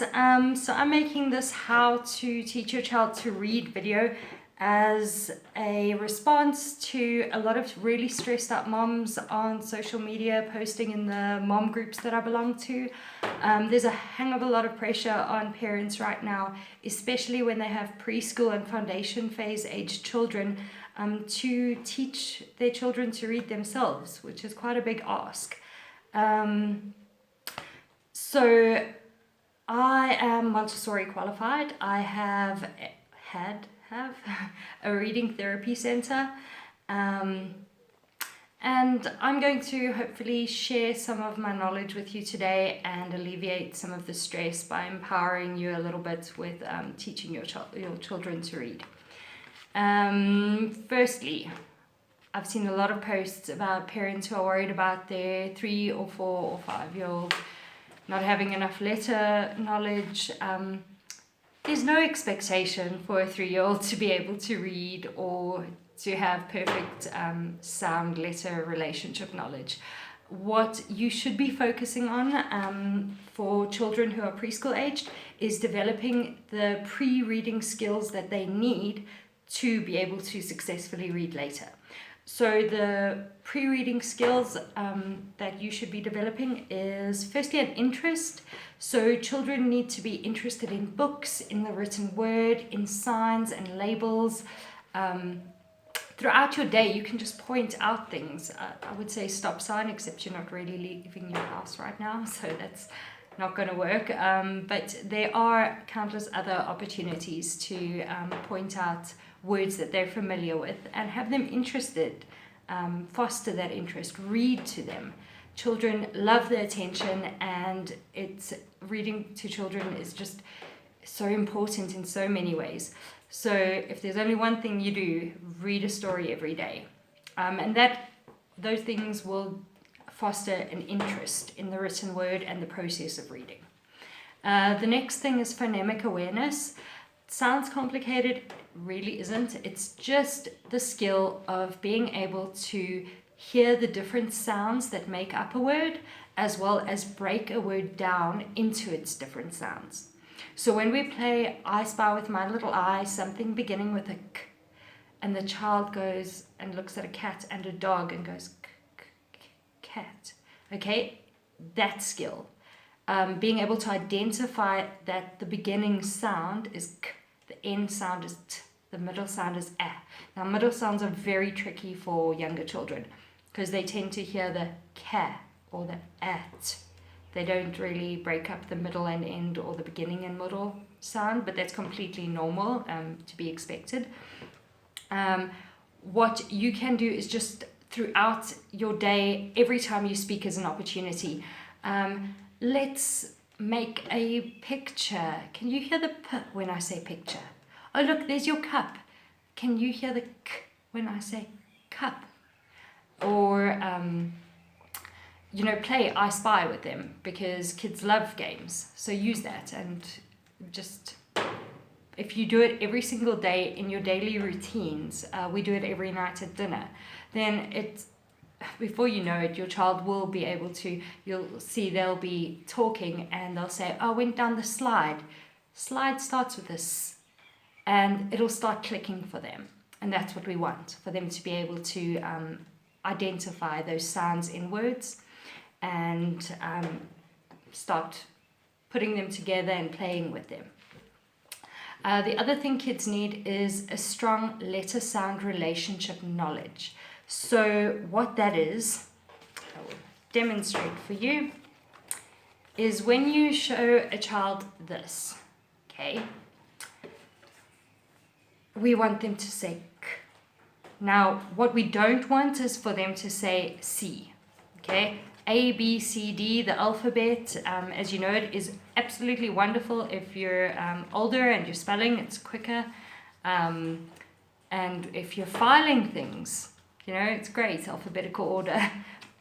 So I'm making this how to teach your child to read video as a response to a lot of really stressed out moms on social media posting in the mom groups that I belong to. There's a hang of a lot of pressure on parents right now, especially when they have preschool and foundation phase aged children, to teach their children to read themselves, which is quite a big ask. So I am Montessori qualified. I have a reading therapy center, and I'm going to hopefully share some of my knowledge with you today and alleviate some of the stress by empowering you a little bit with teaching your children to read. Firstly, I've seen a lot of posts about parents who are worried about their 3 or 4 or 5-year-old not having enough letter knowledge. There's no expectation for a 3-year-old to be able to read or to have perfect sound letter relationship knowledge. What you should be focusing on for children who are preschool aged is developing the pre-reading skills that they need to be able to successfully read later. So the pre-reading skills that you should be developing is firstly an interest. So children need to be interested in books, in the written word, in signs and labels. Throughout your day, you can just point out things. I would say stop sign, except you're not really leaving your house right now, so that's not going to work. But there are countless other opportunities to point out words that they're familiar with and have them interested, foster that interest, read to them. Children love the attention, and reading to children is just so important in so many ways. So if there's only one thing you do, read a story every day. And those things will foster an interest in the written word and the process of reading. The next thing is phonemic awareness. Sounds complicated, really isn't. It's just the skill of being able to hear the different sounds that make up a word, as well as break a word down into its different sounds. So when we play I Spy with My Little Eye, something beginning with a k, and the child goes and looks at a cat and a dog and goes k, k, k, cat. Okay, that skill. Being able to identify that the beginning sound is k, the end sound is t, the middle sound is a. Now, middle sounds are very tricky for younger children because they tend to hear the ka or the at. They don't really break up the middle and end or the beginning and middle sound, but that's completely normal to be expected. What you can do is just throughout your day, every time you speak is an opportunity. Let's make a picture. Can you hear the p when I say picture? Oh, look, there's your cup. Can you hear the k when I say cup? Or, play I Spy with them, because kids love games. So use that, and just, if you do it every single day in your daily routines, we do it every night at dinner, then before you know it, your child will be able to, you'll see they'll be talking and they'll say, oh, I went down the slide. Slide starts with this, and it'll start clicking for them. And that's what we want, for them to be able to identify those sounds in words and start putting them together and playing with them. The other thing kids need is a strong letter-sound relationship knowledge. So what that is, I will demonstrate for you, is when you show a child this, okay, we want them to say k. Now, what we don't want is for them to say C, okay? A, B, C, D, the alphabet, as you know, it is absolutely wonderful if you're older and you're spelling, it's quicker. And if you're filing things, it's great, alphabetical order.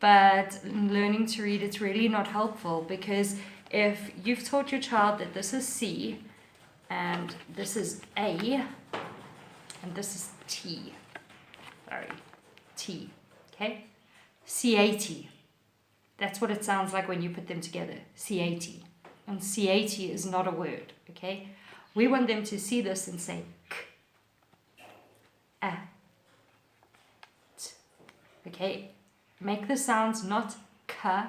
But learning to read, it's really not helpful, because if you've taught your child that this is C, and this is A, and this is T, okay? C-A-T. That's what it sounds like when you put them together, C-A-T. on C80 is not a word, okay? We want them to see this and say k, a, t, okay? Make the sounds not ka,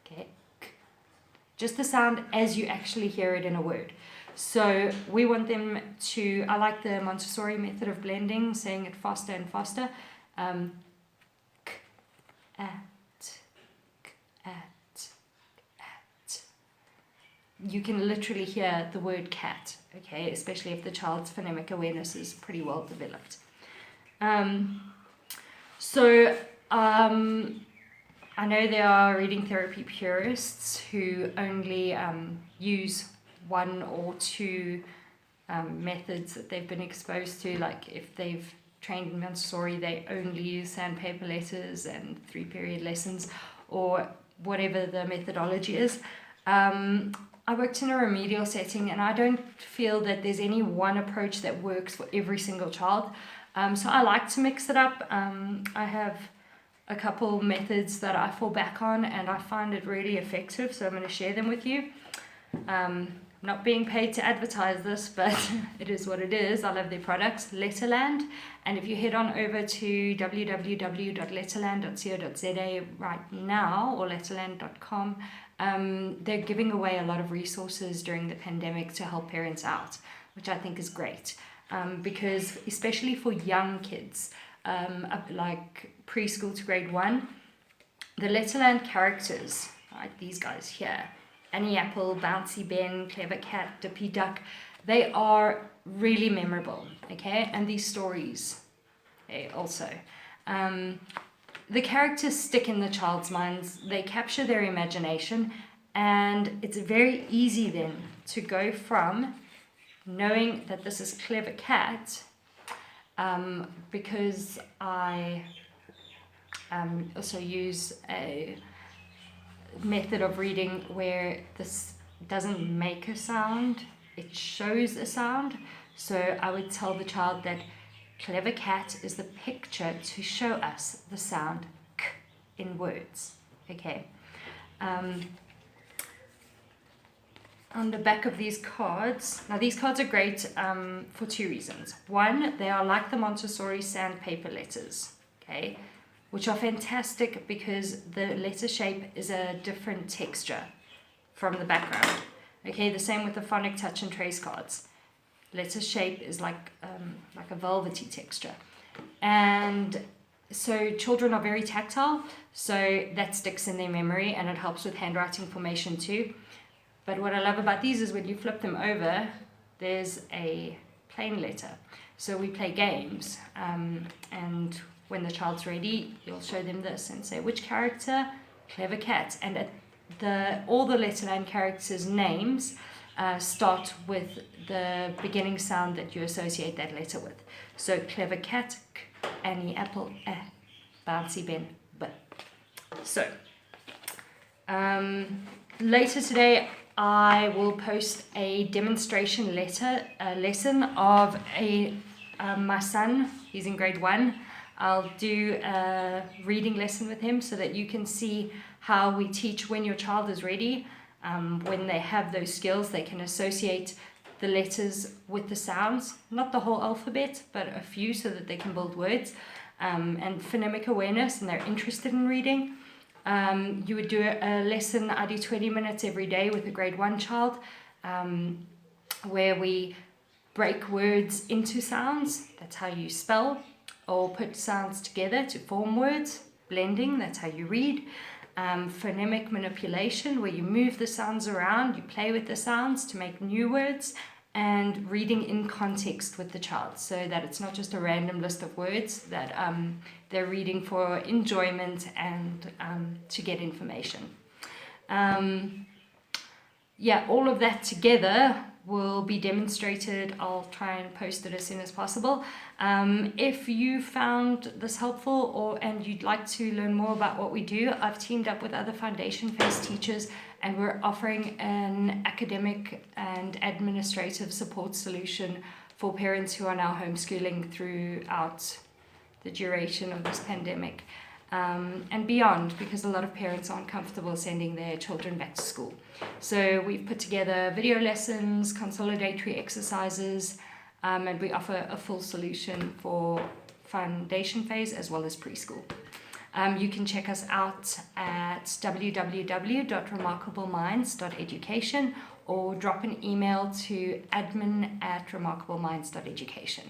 okay? K. Just the sound as you actually hear it in a word. So we want them to, I like the Montessori method of blending, saying it faster and faster. K, at, k, at, at. You can literally hear the word cat, okay, especially if the child's phonemic awareness is pretty well developed. I know there are reading therapy purists who only use one or two methods that they've been exposed to. Like if they've trained in Montessori, they only use sandpaper letters and 3-period lessons, or whatever the methodology is. I worked in a remedial setting, and I don't feel that there's any one approach that works for every single child. So I like to mix it up. I have a couple methods that I fall back on, and I find it really effective, so I'm going to share them with you. Not being paid to advertise this, but it is what it is. I love their products, Letterland, and if you head on over to www.letterland.co.za right now, or letterland.com, they're giving away a lot of resources during the pandemic to help parents out, which I think is great, because especially for young kids, like preschool to grade 1, the Letterland characters, right, these guys here, Annie Apple, Bouncy Ben, Clever Cat, Dippy Duck, they are really memorable, okay? And these stories, okay, also. The characters stick in the child's minds, they capture their imagination, and it's very easy then to go from knowing that this is Clever Cat, because I also use a method of reading where this doesn't make a sound, it shows a sound. So I would tell the child that Clever Cat is the picture to show us the sound k in words, okay? On the back of these cards, now these cards are great for 2 reasons. One, they are like the Montessori sandpaper letters, okay, which are fantastic because the letter shape is a different texture from the background, okay? The same with the Phonic Touch and Trace cards. Letter shape is like a velvety texture, and so children are very tactile, so that sticks in their memory, and it helps with handwriting formation too. But what I love about these is when you flip them over, there's a plain letter. So we play games, and when the child's ready, you'll show them this and say, which character? Clever Cat. And all the Letterland characters' names start with the beginning sound that you associate that letter with. So Clever Cat, K, Annie Apple, Bouncy Ben, B. So later today, I will post a demonstration lesson of my son. He's in grade 1. I'll do a reading lesson with him so that you can see how we teach when your child is ready. When they have those skills, they can associate the letters with the sounds, not the whole alphabet, but a few, so that they can build words, and phonemic awareness, and they're interested in reading. You would do a lesson, I do 20 minutes every day with a grade 1 child, where we break words into sounds. That's how you spell, or put sounds together to form words. Blending, that's how you read. Phonemic manipulation, where you move the sounds around, you play with the sounds to make new words. And reading in context with the child, so that it's not just a random list of words, that they're reading for enjoyment and to get information. All of that together will be demonstrated. I'll try and post it as soon as possible. If you found this helpful and you'd like to learn more about what we do, I've teamed up with other foundation phase teachers, and we're offering an academic and administrative support solution for parents who are now homeschooling throughout the duration of this pandemic. and beyond, because a lot of parents aren't comfortable sending their children back to school. So we've put together video lessons, consolidatory exercises, and we offer a full solution for foundation phase as well as preschool. You can check us out at www.remarkableminds.education or drop an email to admin@remarkableminds.education.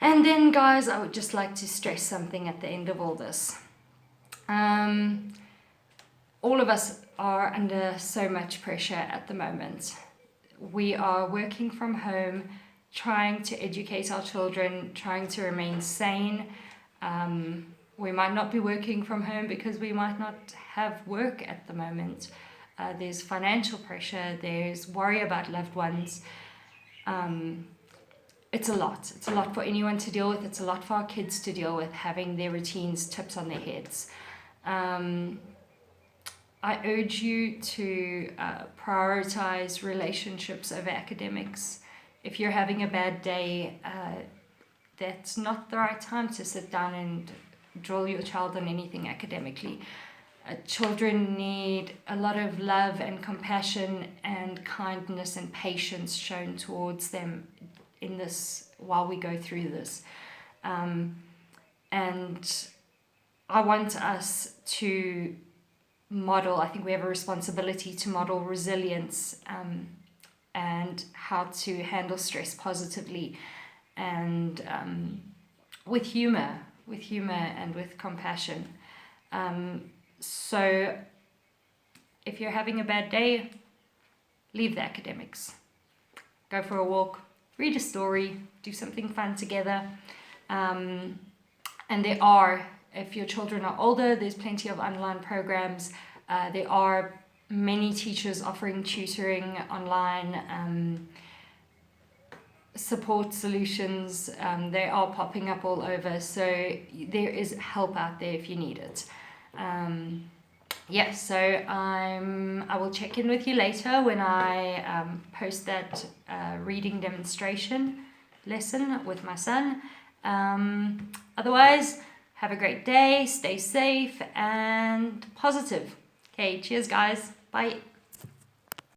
And then, guys, I would just like to stress something at the end of all this. All of us are under so much pressure at the moment. We are working from home, trying to educate our children, trying to remain sane. We might not be working from home because we might not have work at the moment. There's financial pressure, there's worry about loved ones. It's a lot. It's a lot for anyone to deal with. It's a lot for our kids to deal with, having their routines tipped on their heads. I urge you to prioritize relationships over academics. If you're having a bad day, that's not the right time to sit down and drill your child on anything academically. Children need a lot of love and compassion and kindness and patience shown towards them in this, while we go through this. And I want us to model, I think we have a responsibility to model resilience and how to handle stress positively and with humor and with compassion. So if you're having a bad day, leave the academics. Go for a walk, read a story, do something fun together. And there are, if your children are older, there's plenty of online programs. There are many teachers offering tutoring online, support solutions. They are popping up all over, so there is help out there if you need it. So I will check in with you later when I post that reading demonstration lesson with my son. Otherwise, have a great day, stay safe and positive. Okay, cheers guys, bye.